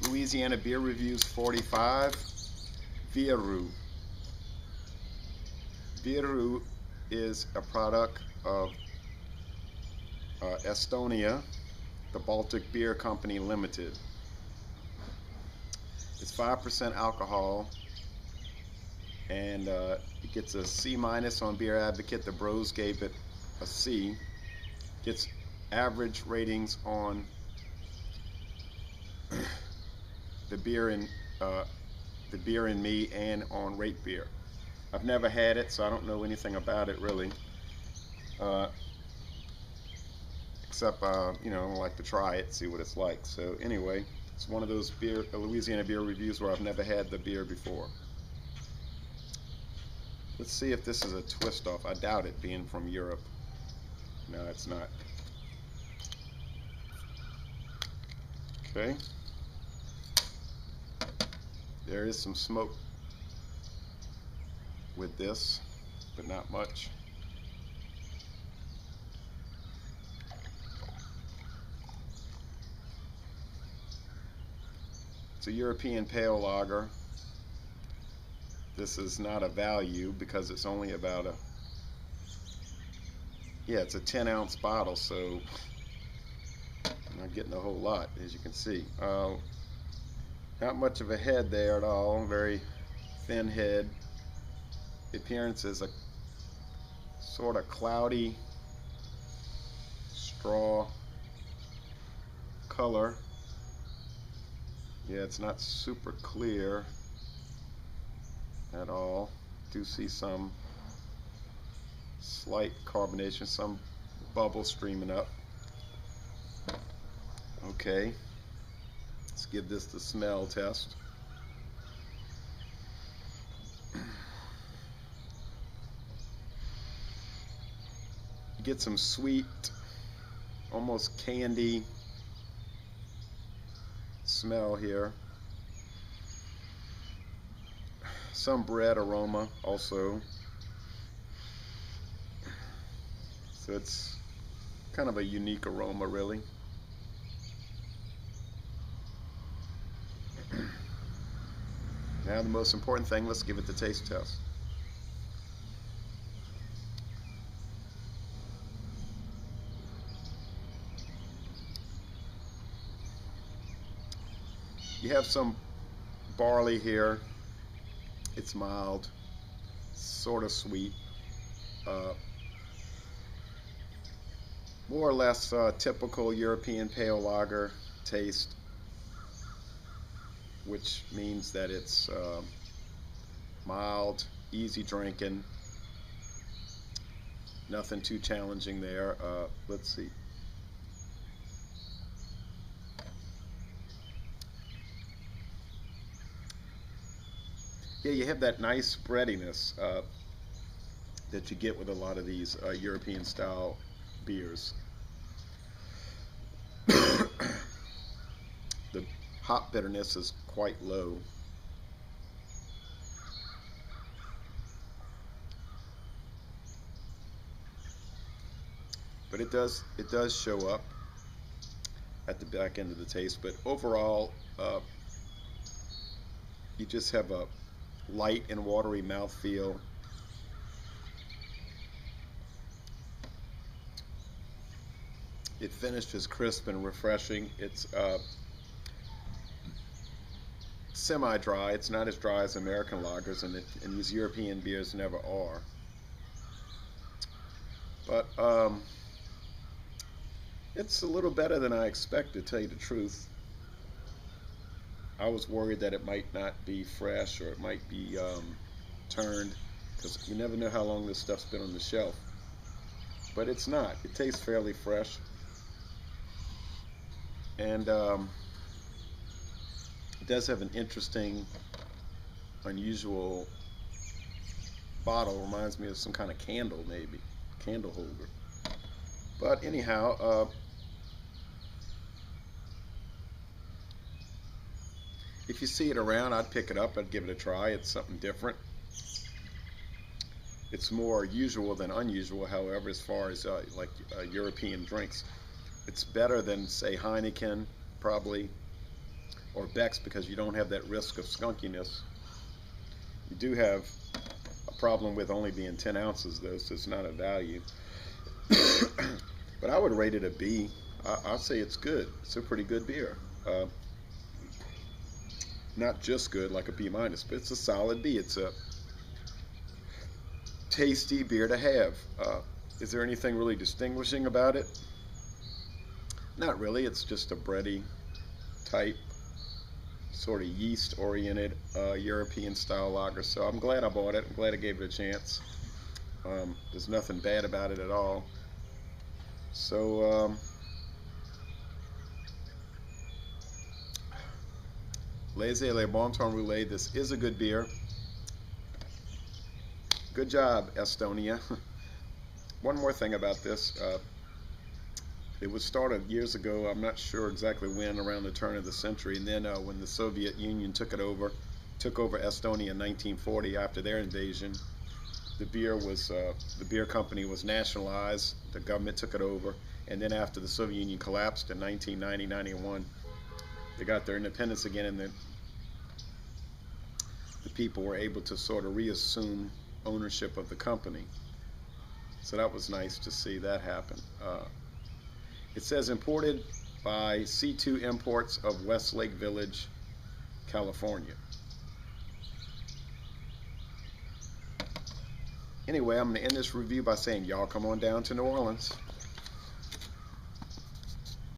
Louisiana Beer Reviews 45, Viru. Viru is a product of Estonia, the Baltic Beer Company Limited. It's 5% alcohol, and it gets a C- on Beer Advocate. The Bros gave it a C. Gets average ratings on the Beer in Me and on Rate Beer. I've never had it, so I don't know anything about it really, except you know, I like to try it, see what it's like. So anyway, it's one of those Louisiana beer reviews where I've never had the beer before. Let's see if this is a twist off. I doubt it, being from Europe. No, it's not. Okay. There is some smoke with this, but not much. It's a European pale lager. This is not a value because it's only about it's a 10-ounce bottle, so I'm not getting a whole lot, as you can see. Not much of a head there at all, very thin head. The appearance is a sort of cloudy straw color. Yeah, it's not super clear at all. Do see some slight carbonation, some bubbles streaming up. Okay, let's give this the smell test. You get some sweet, almost candy smell here. Some bread aroma also. So it's kind of a unique aroma, really. Now the most important thing, let's give it the taste test. You have some barley here. It's mild, sort of sweet, more or less typical European pale lager taste, which means that it's mild, easy drinking, nothing too challenging there. Let's see. Yeah, you have that nice breadiness that you get with a lot of these European style beers. The hop bitterness is quite low. But it does show up at the back end of the taste. But overall, you just have a light and watery mouthfeel. It finishes crisp and refreshing. It's semi-dry. It's not as dry as American lagers, and these European beers never are. But it's a little better than I expected, to tell you the truth. I was worried that it might not be fresh, or it might be turned, because you never know how long this stuff's been on the shelf. But it's not. It tastes fairly fresh. And it does have an interesting, unusual bottle. Reminds me of some kind of candle, maybe. Candle holder. But anyhow, if you see it around, I'd pick it up. I'd give it a try. It's something different. It's more usual than unusual, however, as far as European drinks. It's better than, say, Heineken, probably. or Beck's, because you don't have that risk of skunkiness. You do have a problem with only being 10 ounces though, so it's not a value. But I would rate it a B. I'll say it's good. It's a pretty good beer. Not just good like a B minus, but it's a solid B. It's a tasty beer to have. Is there anything really distinguishing about it? Not really. It's just a bready type, sort of yeast oriented European style lager. So I'm glad I bought it. I'm glad I gave it a chance. There's nothing bad about it at all. So Laissez-le bon temps roulé. This is a good beer. Good job, Estonia. One more thing about this. It was started years ago. I'm not sure exactly when, around the turn of the century. And then when the Soviet Union took over Estonia in 1940 after their invasion, the beer company was nationalized. The government took it over. And then after the Soviet Union collapsed in 1990-91, they got their independence again, and the people were able to sort of reassume ownership of the company. So that was nice to see that happen. It says imported by C2 Imports of Westlake Village, California. Anyway, I'm going to end this review by saying y'all come on down to New Orleans.